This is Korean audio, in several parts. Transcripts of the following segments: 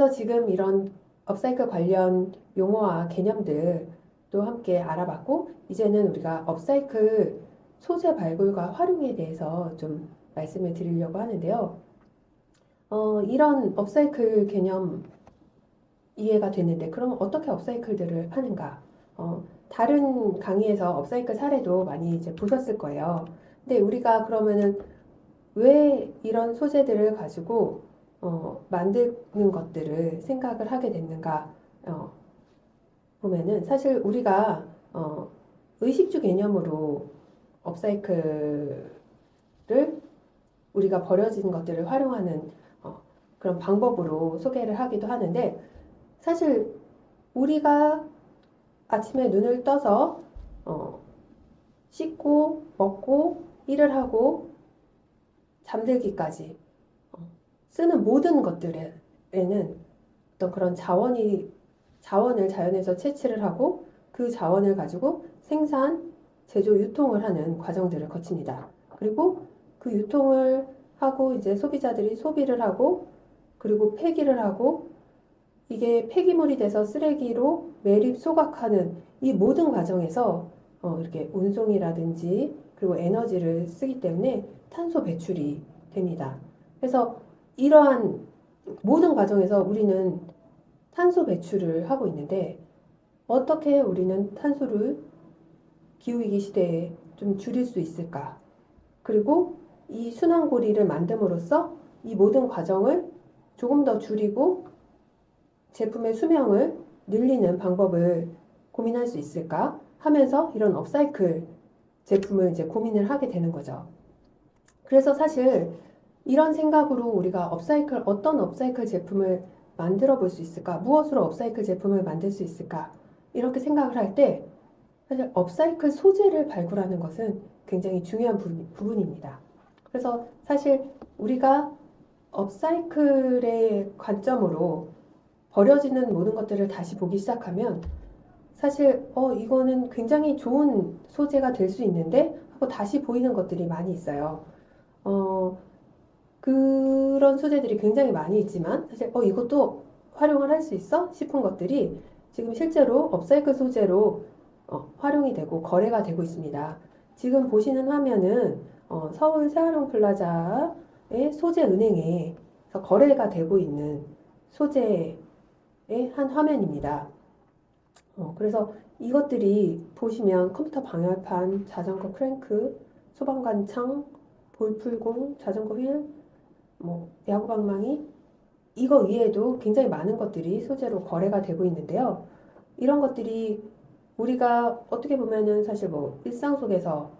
그래서 지금 이런 업사이클 관련 용어와 개념들도 함께 알아봤고, 이제는 우리가 업사이클 소재 발굴과 활용에 대해서 좀 말씀을 드리려고 하는데요. 이런 업사이클 개념 이해가 됐는데, 그럼 어떻게 업사이클들을 하는가? 다른 강의에서 업사이클 사례도 많이 이제 보셨을 거예요. 근데 우리가 그러면은 왜 이런 소재들을 가지고 만드는 것들을 생각을 하게 됐는가? 어, 보면은 사실 우리가 의식주 개념으로 업사이클을 우리가 버려진 것들을 활용하는 그런 방법으로 소개를 하기도 하는데, 사실 우리가 아침에 눈을 떠서 어, 씻고 먹고 일을 하고 잠들기까지 쓰는 모든 것들에는 어떤 그런 자원을 자연에서 채취를 하고 그 자원을 가지고 생산, 제조, 유통을 하는 과정들을 거칩니다. 그리고 그 유통을 하고 이제 소비자들이 소비를 하고 그리고 폐기를 하고 이게 폐기물이 돼서 쓰레기로 매립 소각하는 이 모든 과정에서 이렇게 운송이라든지 그리고 에너지를 쓰기 때문에 탄소 배출이 됩니다. 그래서 이러한 모든 과정에서 우리는 탄소 배출을 하고 있는데 어떻게 우리는 탄소를 기후위기 시대에 좀 줄일 수 있을까? 그리고 이 순환고리를 만듦으로써 이 모든 과정을 조금 더 줄이고 제품의 수명을 늘리는 방법을 고민할 수 있을까 하면서 이런 업사이클 제품을 이제 고민을 하게 되는 거죠. 그래서 사실 이런 생각으로 우리가 어떤 업사이클 제품을 만들어 볼 수 있을까? 무엇으로 업사이클 제품을 만들 수 있을까? 이렇게 생각을 할 때 사실 업사이클 소재를 발굴하는 것은 굉장히 중요한 부분입니다. 그래서 사실 우리가 업사이클의 관점으로 버려지는 모든 것들을 다시 보기 시작하면 사실 이거는 굉장히 좋은 소재가 될 수 있는데 하고 다시 보이는 것들이 많이 있어요. 어, 그런 소재들이 굉장히 많이 있지만 사실 이것도 활용을 할 수 있어? 싶은 것들이 지금 실제로 업사이클 소재로 활용이 되고 거래가 되고 있습니다. 지금 보시는 화면은 서울 세화령 플라자의 소재 은행에 거래가 되고 있는 소재의 한 화면입니다. 그래서 이것들이 보시면 컴퓨터 방열판, 자전거 크랭크, 소방관창, 볼풀공, 자전거 휠, 야구 방망이 이거 외에도 굉장히 많은 것들이 소재로 거래가 되고 있는데요. 이런 것들이 우리가 어떻게 보면은 사실 일상 속에서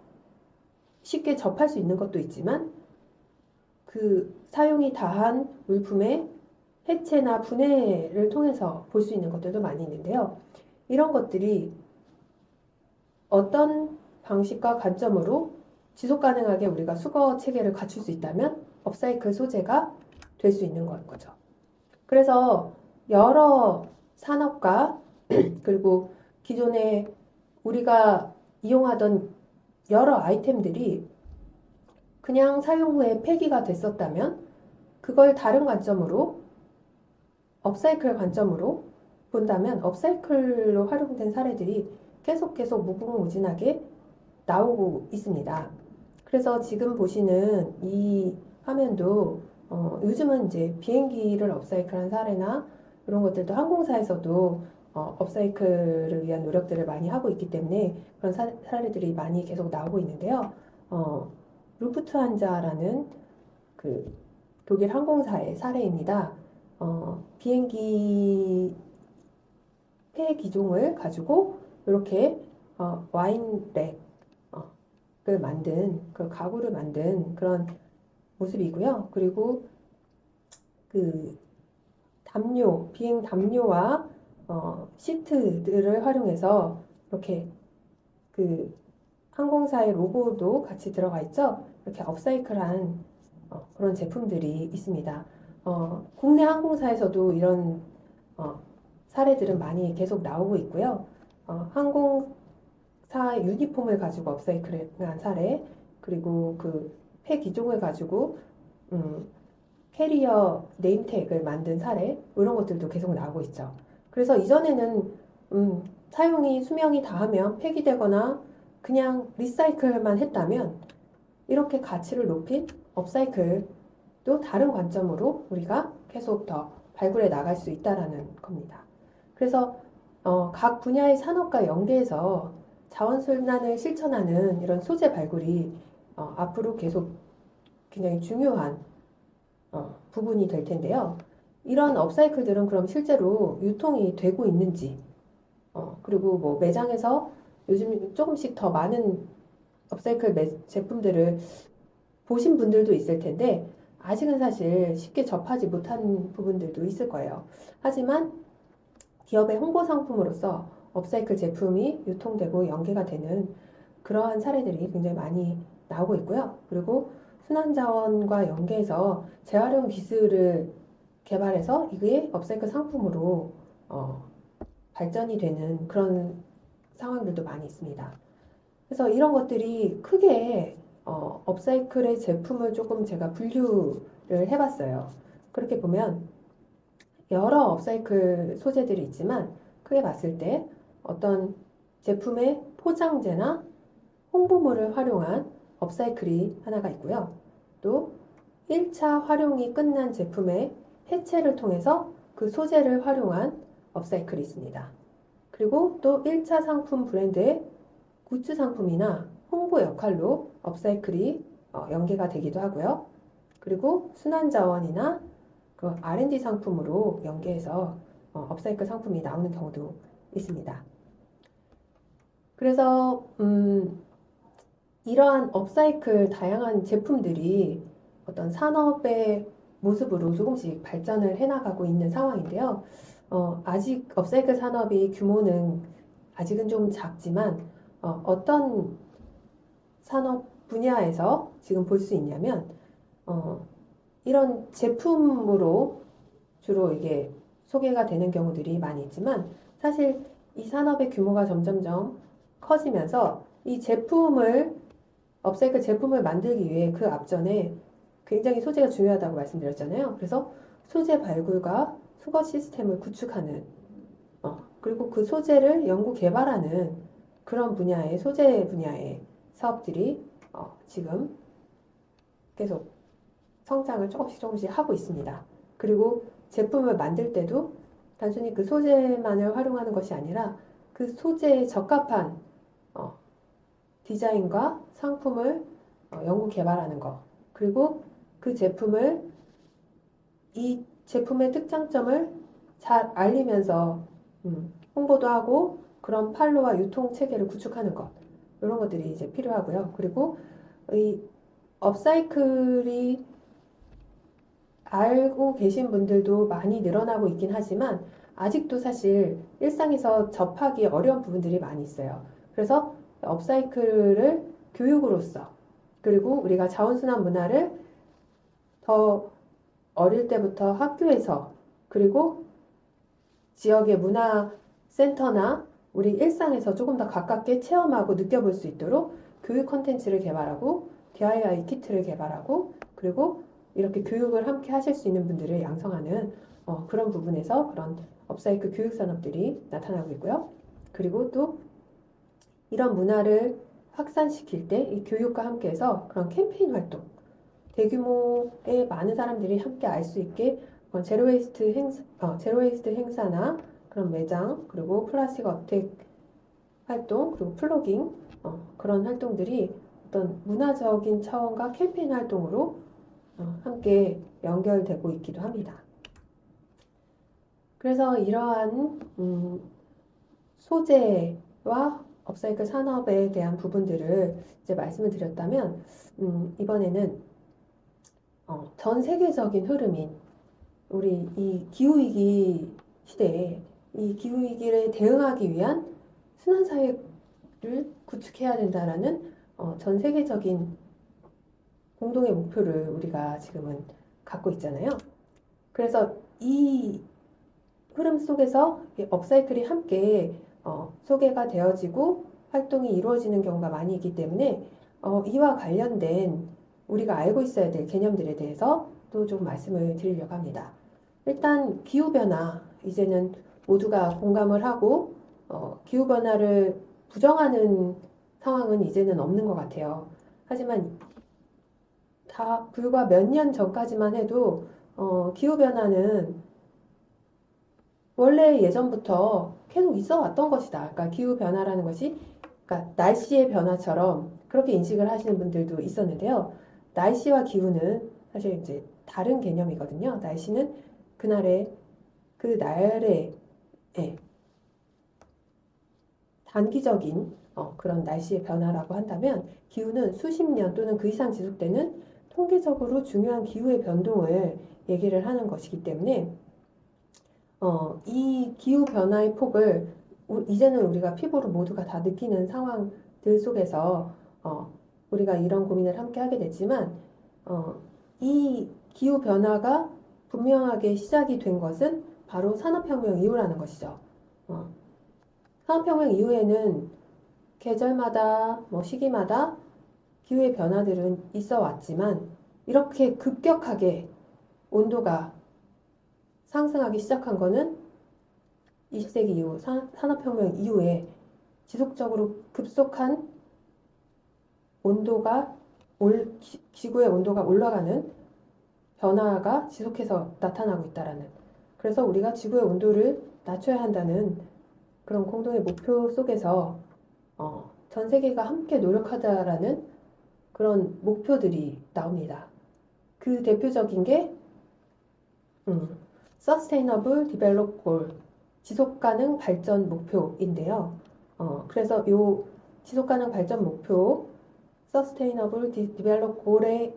쉽게 접할 수 있는 것도 있지만 그 사용이 다한 물품의 해체나 분해를 통해서 볼 수 있는 것들도 많이 있는데요. 이런 것들이 어떤 방식과 관점으로 지속 가능하게 우리가 수거 체계를 갖출 수 있다면 업사이클 소재가 될 수 있는 거죠. 그래서 여러 산업과 그리고 기존에 우리가 이용하던 여러 아이템들이 그냥 사용 후에 폐기가 됐었다면 그걸 다른 관점으로 업사이클 관점으로 본다면 업사이클로 활용된 사례들이 계속 무궁무진하게 나오고 있습니다. 그래서 지금 보시는 이 화면도 요즘은 이제 비행기를 업사이클한 사례나 이런 것들도 항공사에서도 업사이클을 위한 노력들을 많이 하고 있기 때문에 그런 사례들이 많이 계속 나오고 있는데요. 어, 루프트한자라는 그 독일 항공사의 사례입니다. 비행기 폐 기종을 가지고 이렇게 와인렉 을 만든 그 가구를 만든 그런 모습이고요. 그리고 그 비행 담요와 시트들을 활용해서 이렇게 그 항공사의 로고도 같이 들어가 있죠. 이렇게 업사이클한 그런 제품들이 있습니다. 국내 항공사에서도 이런 어, 사례들은 많이 계속 나오고 있고요. 항공사 유니폼을 가지고 업사이클한 사례, 그리고 그 폐기종을 가지고 음, 캐리어 네임택을 만든 사례 이런 것들도 계속 나오고 있죠. 그래서 이전에는 사용이 수명이 다하면 폐기되거나 그냥 리사이클만 했다면 이렇게 가치를 높인 업사이클도 다른 관점으로 우리가 계속 더 발굴해 나갈 수 있다라는 겁니다. 그래서 각 분야의 산업과 연계해서 자원순환을 실천하는 이런 소재 발굴이 앞으로 계속 굉장히 중요한 부분이 될 텐데요. 이런 업사이클들은 그럼 실제로 유통이 되고 있는지, 그리고 뭐 매장에서 요즘 조금씩 더 많은 업사이클 제품들을 보신 분들도 있을 텐데, 아직은 사실 쉽게 접하지 못한 부분들도 있을 거예요. 하지만 기업의 홍보 상품으로서 업사이클 제품이 유통되고 연계가 되는 그러한 사례들이 굉장히 많이 나오고 있고요. 그리고 순환자원과 연계해서 재활용 기술을 개발해서 이게 업사이클 상품으로 발전이 되는 그런 상황들도 많이 있습니다. 그래서 이런 것들이 크게 업사이클의 제품을 조금 제가 분류를 해봤어요. 그렇게 보면 여러 업사이클 소재들이 있지만 크게 봤을 때 어떤 제품의 포장재나 홍보물을 활용한 업사이클이 하나가 있고요. 또 1차 활용이 끝난 제품의 해체를 통해서 그 소재를 활용한 업사이클이 있습니다. 그리고 또 1차 상품 브랜드의 굿즈 상품이나 홍보 역할로 업사이클이 연계가 되기도 하고요. 그리고 순환자원이나 그 R&D 상품으로 연계해서 업사이클 상품이 나오는 경우도 있습니다. 그래서 이러한 업사이클 다양한 제품들이 어떤 산업의 모습으로 조금씩 발전을 해나가고 있는 상황인데요. 아직 업사이클 산업이 규모는 아직은 좀 작지만 어떤 산업 분야에서 지금 볼 수 있냐면 이런 제품으로 주로 이게 소개가 되는 경우들이 많이 있지만 사실 이 산업의 규모가 점점점 커지면서 이 제품을 업사이클 제품을 만들기 위해 그 앞전에 굉장히 소재가 중요하다고 말씀드렸잖아요. 그래서 소재 발굴과 수거 시스템을 구축하는 그리고 그 소재를 연구 개발하는 그런 분야의 소재 분야의 사업들이 지금 계속 성장을 조금씩 하고 있습니다. 그리고 제품을 만들 때도 단순히 그 소재만을 활용하는 것이 아니라 그 소재에 적합한 디자인과 상품을 연구 개발하는 것, 그리고 그 제품을 이 제품의 특장점을 잘 알리면서 홍보도 하고 그런 판로와 유통 체계를 구축하는 것, 이런 것들이 이제 필요하고요. 그리고 이 업사이클이 알고 계신 분들도 많이 늘어나고 있긴 하지만 아직도 사실 일상에서 접하기 어려운 부분들이 많이 있어요. 그래서 업사이클을 교육으로서 그리고 우리가 자원순환 문화를 더 어릴 때부터 학교에서 그리고 지역의 문화센터나 우리 일상에서 조금 더 가깝게 체험하고 느껴볼 수 있도록 교육 콘텐츠를 개발하고 DIY 키트를 개발하고 그리고 이렇게 교육을 함께 하실 수 있는 분들을 양성하는 그런 부분에서 그런 업사이클 교육 산업들이 나타나고 있고요. 그리고 또 이런 문화를 확산시킬 때 이 교육과 함께해서 그런 캠페인 활동, 대규모의 많은 사람들이 함께 알 수 있게 제로 웨이스트 행사나 그런 매장, 그리고 플라스틱 어택 활동, 그리고 플로깅, 그런 활동들이 어떤 문화적인 차원과 캠페인 활동으로 함께 연결되고 있기도 합니다. 그래서 이러한 소재와 업사이클 산업에 대한 부분들을 이제 말씀을 드렸다면 이번에는 전 세계적인 흐름인 우리 이 기후위기 시대에 이 기후위기를 대응하기 위한 순환사회를 구축해야 된다라는 전 세계적인 공동의 목표를 우리가 지금은 갖고 있잖아요. 그래서 이 흐름 속에서 업사이클이 함께 소개가 되어지고 활동이 이루어지는 경우가 많이 있기 때문에 이와 관련된 우리가 알고 있어야 될 개념들에 대해서 또 좀 말씀을 드리려고 합니다. 일단 기후변화, 이제는 모두가 공감을 하고 기후변화를 부정하는 상황은 이제는 없는 것 같아요. 하지만 다 불과 몇 년 전까지만 해도 기후변화는 원래 예전부터 계속 있어 왔던 것이다. 그러니까 기후변화라는 것이 그러니까 날씨의 변화처럼 그렇게 인식을 하시는 분들도 있었는데요. 날씨와 기후는 사실 이제 다른 개념이거든요. 날씨는 그날의 그 날의 예, 단기적인 그런 날씨의 변화라고 한다면 기후는 수십 년 또는 그 이상 지속되는 통계적으로 중요한 기후의 변동을 얘기를 하는 것이기 때문에 이 기후 변화의 폭을 이제는 우리가 피부로 모두가 다 느끼는 상황들 속에서 우리가 이런 고민을 함께 하게 됐지만 이 기후 변화가 분명하게 시작이 된 것은 바로 산업혁명 이후라는 것이죠. 산업혁명 이후에는 계절마다 시기마다 기후의 변화들은 있어 왔지만 이렇게 급격하게 온도가 상승하기 시작한 것은 20세기 이후 산업혁명 이후에 지속적으로 급속한 온도가 지구의 온도가 올라가는 변화가 지속해서 나타나고 있다라는 그래서 우리가 지구의 온도를 낮춰야 한다는 그런 공동의 목표 속에서 전 세계가 함께 노력하자라는 그런 목표들이 나옵니다. 그 대표적인 게 Sustainable Development Goal, 지속가능 발전 목표인데요. 그래서 이 지속가능 발전 목표 Sustainable Development Goal의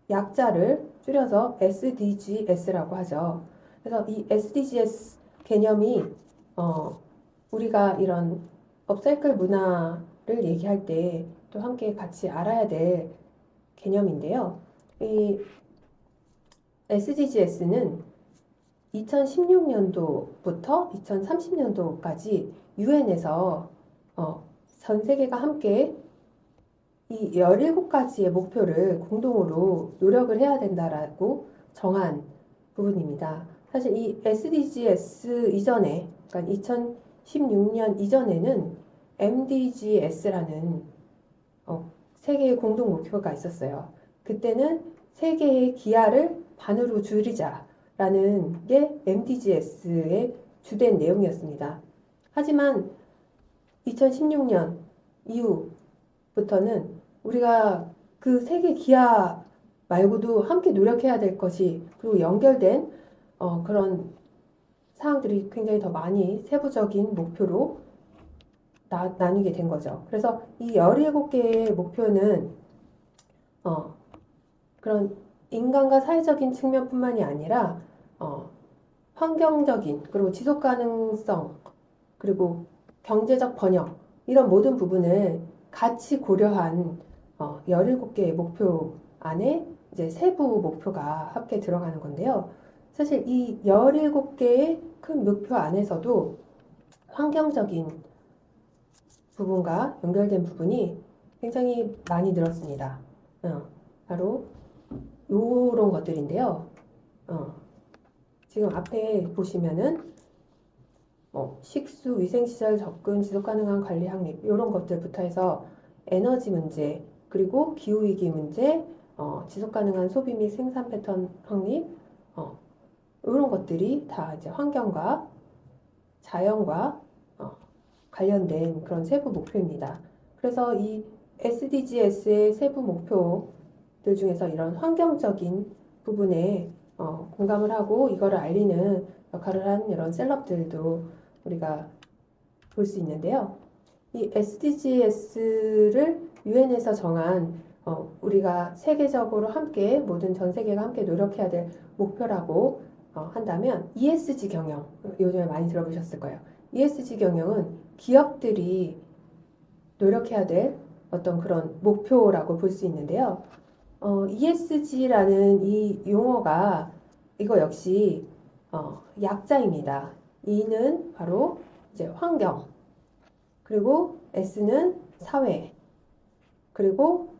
약자를 줄여서 SDGs라고 하죠. 그래서 이 SDGs 개념이 우리가 이런 업사이클 문화를 얘기할 때 또 함께 같이 알아야 될 개념인데요. 이 SDGs는 2016년도부터 2030년도까지 유엔에서 전 세계가 함께 이 17가지의 목표를 공동으로 노력을 해야 된다라고 정한 부분입니다. 사실 이 SDGs 이전에, 그러니까 2016년 이전에는 MDGs라는 세계의 공동 목표가 있었어요. 그때는 세계의 기아를 반으로 줄이자라는 게 MDGs의 주된 내용이었습니다. 하지만 2016년 이후부터는 우리가 그 세계 기아 말고도 함께 노력해야 될 것이 그리고 연결된 그런 사항들이 굉장히 더 많이 세부적인 목표로 나뉘게 된 거죠. 그래서 이 17개의 목표는 그런 인간과 사회적인 측면뿐만이 아니라 환경적인 그리고 지속 가능성 그리고 경제적 번영 이런 모든 부분을 같이 고려한 17개의 목표 안에 이제 세부 목표가 함께 들어가는 건데요. 사실 이 17개의 큰 목표 안에서도 환경적인 부분과 연결된 부분이 굉장히 많이 늘었습니다. 바로 이런 것들인데요. 지금 앞에 보시면은 식수, 위생시설 접근, 지속가능한 관리 확립 이런 것들부터 해서 에너지 문제, 그리고 기후위기 문제, 지속가능한 소비 및 생산 패턴 확립 이런 것들이 다 이제 환경과 자연과 관련된 그런 세부 목표입니다. 그래서 이 SDGs의 세부 목표들 중에서 이런 환경적인 부분에 공감을 하고 이거를 알리는 역할을 하는 이런 셀럽들도 우리가 볼 수 있는데요. 이 SDGs를 유엔에서 정한 우리가 세계적으로 함께 모든 전 세계가 함께 노력해야 될 목표라고 한다면 ESG 경영 요즘에 많이 들어보셨을 거예요. ESG 경영은 기업들이 노력해야 될 어떤 그런 목표라고 볼 수 있는데요. ESG라는 이 용어가 이거 역시 약자입니다. E는 바로 이제 환경, 그리고 S는 사회, 그리고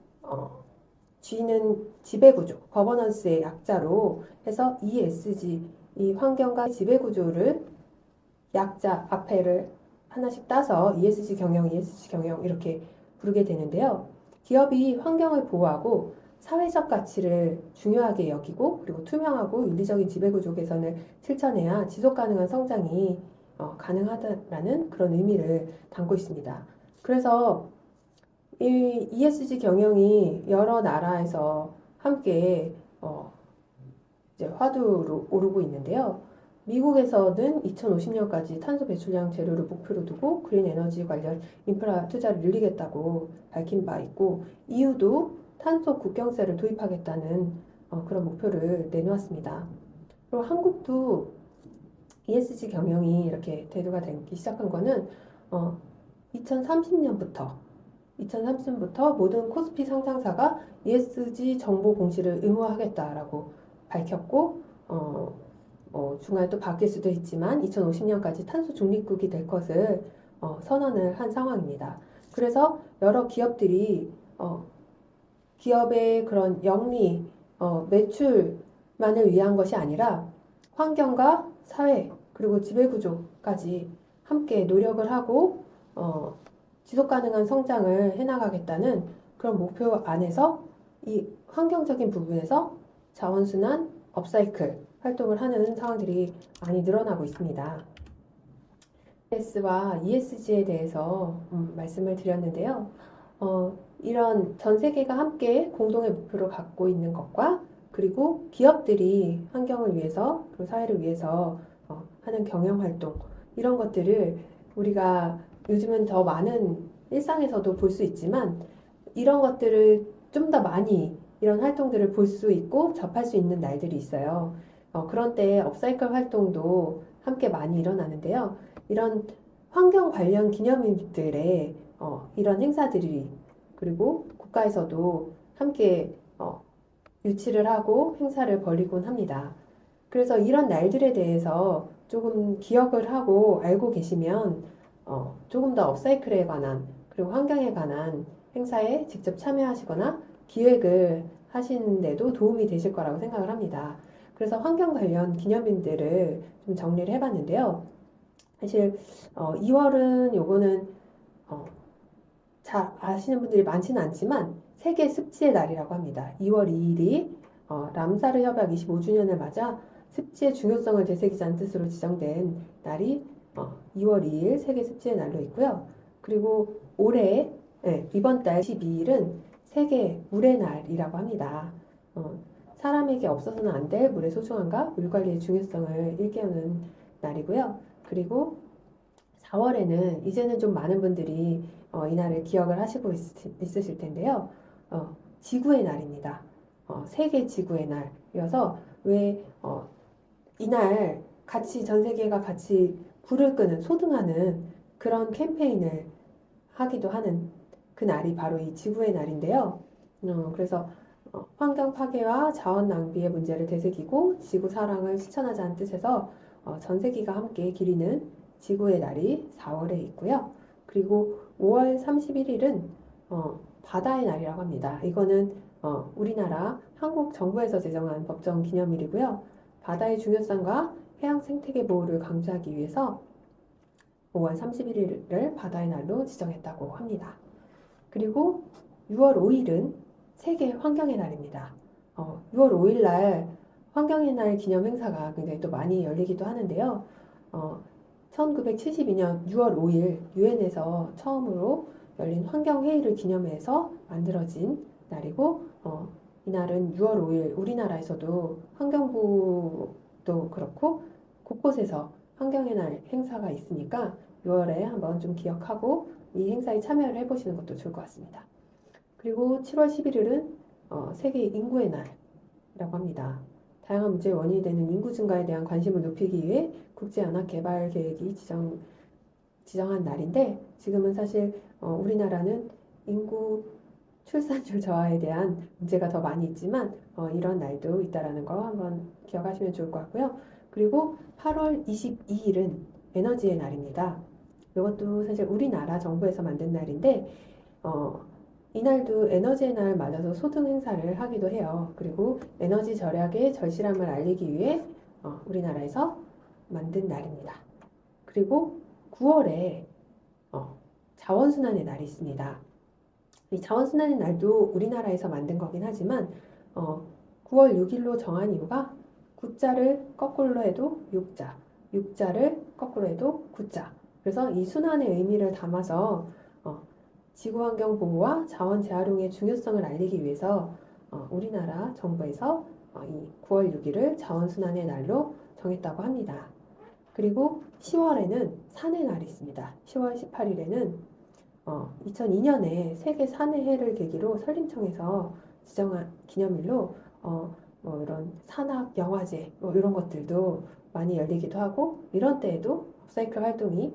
G는 지배구조, 거버넌스의 약자로 해서 ESG, 이 환경과 지배구조를 약자 앞에를 하나씩 따서 ESG 경영, ESG 경영 이렇게 부르게 되는데요. 기업이 환경을 보호하고 사회적 가치를 중요하게 여기고 그리고 투명하고 윤리적인 지배구조 개선을 실천해야 지속가능한 성장이 가능하다라는 그런 의미를 담고 있습니다. 그래서 이 ESG 경영이 여러 나라에서 함께 이제 화두로 오르고 있는데요. 미국에서는 2050년까지 탄소 배출량 제로를 목표로 두고 그린 에너지 관련 인프라 투자를 늘리겠다고 밝힌 바 있고, EU도 탄소 국경세를 도입하겠다는 그런 목표를 내놓았습니다. 그리고 한국도 ESG 경영이 이렇게 대두가 되기 시작한 거는 2030년부터 모든 코스피 상장사가 ESG 정보 공시를 의무화하겠다라고 밝혔고, 중간에 또 바뀔 수도 있지만 2050년까지 탄소 중립국이 될 것을 선언을 한 상황입니다. 그래서 여러 기업들이 기업의 그런 영리, 매출만을 위한 것이 아니라 환경과 사회 그리고 지배구조까지 함께 노력을 하고 지속 가능한 성장을 해나가겠다는 그런 목표 안에서 이 환경적인 부분에서 자원순환, 업사이클 활동을 하는 상황들이 많이 늘어나고 있습니다. ES와 ESG에 대해서 말씀을 드렸는데요. 이런 전 세계가 함께 공동의 목표를 갖고 있는 것과 그리고 기업들이 환경을 위해서 그리고 사회를 위해서 하는 경영 활동 이런 것들을 우리가 요즘은 더 많은 일상에서도 볼 수 있지만 이런 것들을 좀 더 많이 이런 활동들을 볼 수 있고 접할 수 있는 날들이 있어요. 그런 때 업사이클 활동도 함께 많이 일어나는데요. 이런 환경 관련 기념일들에 이런 행사들이 그리고 국가에서도 함께 유치를 하고 행사를 벌이곤 합니다. 그래서 이런 날들에 대해서 조금 기억을 하고 알고 계시면 조금 더 업사이클에 관한 그리고 환경에 관한 행사에 직접 참여하시거나 기획을 하시는데도 도움이 되실 거라고 생각을 합니다. 그래서 환경 관련 기념일들을 좀 정리를 해봤는데요. 사실 2월은 요거는 잘 아시는 분들이 많지는 않지만 세계 습지의 날이라고 합니다. 2월 2일이 람사르 협약 25주년을 맞아 습지의 중요성을 되새기자는 뜻으로 지정된 날이 2월 2일 세계 습지의 날로 있고요. 그리고 올해 이번 달 12일은 세계 물의 날이라고 합니다. 사람에게 없어서는 안 될 물의 소중함과 물 관리의 중요성을 일깨우는 날이고요. 그리고 4월에는 이제는 좀 많은 분들이 이날을 기억을 하시고 있으실 텐데요. 지구의 날입니다. 세계 지구의 날이어서 왜 이날 같이 전 세계가 같이 불을 끄는 소등하는 그런 캠페인을 하기도 하는 그 날이 바로 이 지구의 날인데요. 그래서 환경 파괴와 자원 낭비의 문제를 되새기고 지구 사랑을 실천하자는 뜻에서 전 세계가 함께 기리는 지구의 날이 4월에 있고요. 그리고 5월 31일은 바다의 날이라고 합니다. 이거는 우리나라 한국 정부에서 제정한 법정 기념일이고요. 바다의 중요성과 해양 생태계 보호를 강조하기 위해서 5월 31일을 바다의 날로 지정했다고 합니다. 그리고 6월 5일은 세계 환경의 날입니다. 6월 5일 날 환경의 날 기념 행사가 굉장히 또 많이 열리기도 하는데요. 1972년 6월 5일 유엔에서 처음으로 열린 환경회의를 기념해서 만들어진 날이고 이날은 6월 5일 우리나라에서도 환경부도 그렇고 곳곳에서 환경의 날 행사가 있으니까 6월에 한번 좀 기억하고 이 행사에 참여를 해보시는 것도 좋을 것 같습니다. 그리고 7월 11일은 세계 인구의 날이라고 합니다. 다양한 문제의 원인이 되는 인구 증가에 대한 관심을 높이기 위해 국제연합개발계획이 지정한 날인데 지금은 사실 우리나라는 인구 출산율 저하에 대한 문제가 더 많이 있지만 이런 날도 있다라는 거 한번 기억하시면 좋을 것 같고요. 그리고 8월 22일은 에너지의 날입니다. 이것도 사실 우리나라 정부에서 만든 날인데 이날도 에너지의 날 맞아서 소등 행사를 하기도 해요. 그리고 에너지 절약의 절실함을 알리기 위해 우리나라에서 만든 날입니다. 그리고 9월에 자원순환의 날이 있습니다. 이 자원순환의 날도 우리나라에서 만든 거긴 하지만 9월 6일로 정한 이유가 9자를 거꾸로 해도 6자, 6자를 거꾸로 해도 9자. 그래서 이 순환의 의미를 담아서 지구환경 보호와 자원 재활용의 중요성을 알리기 위해서 우리나라 정부에서 이 9월 6일을 자원순환의 날로 정했다고 합니다. 그리고 10월에는 산의 날이 있습니다. 10월 18일에는 2002년에 세계 산의 해를 계기로 산림청에서 지정한 기념일로 뭐 이런 산악 영화제 뭐 이런 것들도 많이 열리기도 하고 이런 때에도 업사이클 활동이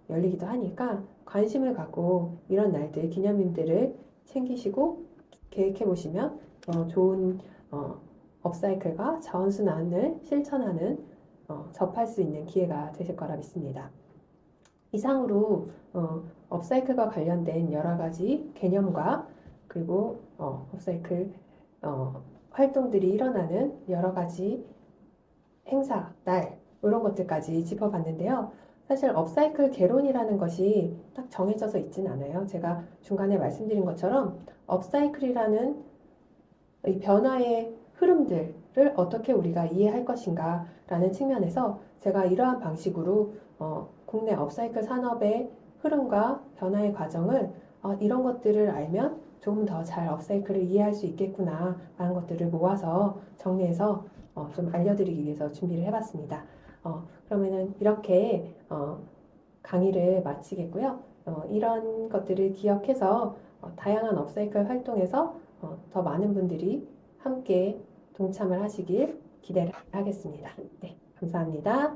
열리기도 하니까 관심을 갖고 이런 날들 기념일들을 챙기시고 계획해 보시면 좋은 업사이클과 자원순환을 실천하는 접할 수 있는 기회가 되실 거라 믿습니다. 이상으로 업사이클과 관련된 여러 가지 개념과 그리고 업사이클 활동들이 일어나는 여러 가지 행사, 날 이런 것들까지 짚어봤는데요. 사실 업사이클 개론이라는 것이 딱 정해져서 있진 않아요. 제가 중간에 말씀드린 것처럼 업사이클이라는 이 변화의 흐름들을 어떻게 우리가 이해할 것인가 라는 측면에서 제가 이러한 방식으로 국내 업사이클 산업의 흐름과 변화의 과정을 이런 것들을 알면 조금 더 잘 업사이클을 이해할 수 있겠구나 라는 것들을 모아서 정리해서 좀 알려드리기 위해서 준비를 해봤습니다. 그러면은 이렇게 강의를 마치겠고요. 이런 것들을 기억해서 다양한 업사이클 활동에서 더 많은 분들이 함께 동참을 하시길 기대를 하겠습니다. 네, 감사합니다.